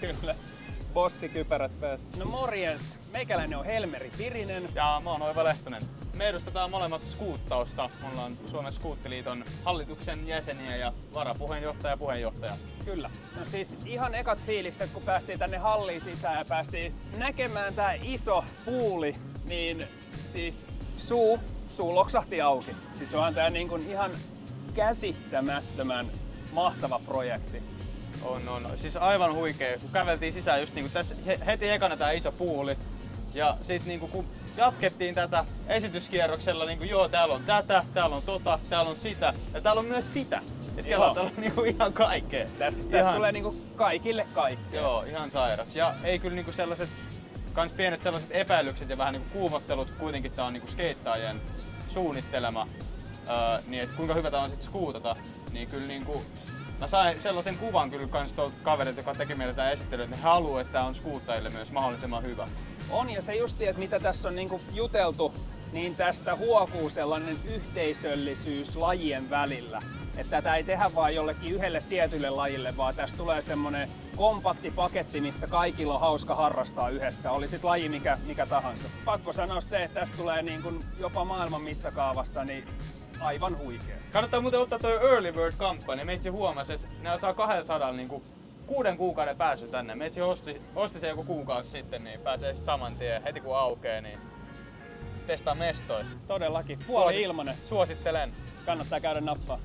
Kyllä. Bossikypärät päässä. No morjens, meikäläinen on Helmeri Pirinen. Ja mä oon Oiva Lehtonen. Me edustetaan molemmat skuuttausta. Me ollaan Suomen Skuuttiliiton hallituksen jäseniä ja varapuheenjohtaja ja puheenjohtaja. Kyllä. No siis ihan ekat fiilikset, kun päästiin tänne halliin sisään ja päästiin näkemään tää iso puuli, niin siis suu loksahti auki. Siis onhan tää niin kuin ihan käsittämättömän mahtava projekti. On. Siis aivan huikea. Kun käveltiin sisään just niinku tässä heti ekana tää iso puuli. Ja sit niinku kun jatkettiin tätä esityskierroksella, niinku joo täällä on tätä, täällä on tota, täällä on sitä ja täällä on myös sitä. Et täällä on niinku ihan kaikkea. Tästä tulee niinku kaikille kaikkea. Joo, ihan sairas. Ja ei kyllä niinku sellaiset kans pienet sellaiset epäilykset ja vähän niinku kuumottelut, kuitenkin tää on niinku skeittaajien suunnittelema. Niin et kuinka hyvä tää on sit skuutata, niin kyllä niinku mä sain sellaisen kuvan kyllä kans tuolta kaverilta, joka teki meille tää esittely, että he haluaa, että tää on skuuttajille myös mahdollisimman hyvä. On, ja se justi, että mitä tässä on niinku juteltu, niin tästä huokuu sellainen yhteisöllisyys lajien välillä. Että tätä ei tehdä vaan jollekin yhdelle tietylle lajille, vaan tästä tulee semmonen kompakti paketti, missä kaikilla on hauska harrastaa yhdessä, oli sit laji mikä tahansa. Pakko sanoa se, että tästä tulee niin kuin jopa maailman mittakaavassa niin aivan huikea. Kannattaa muuten ottaa toi Early Bird-kampanja. Meitsi huomasi, että ne saa 200 niinku 6 kuukauden pääsy tänne. Meitsi osti se joku kuukausi sitten, niin pääsee sit saman tien heti kun aukeaa, niin testaa mestoi. Todellakin, puoli ilmanen. Suosittelen. Kannattaa käydä nappaa.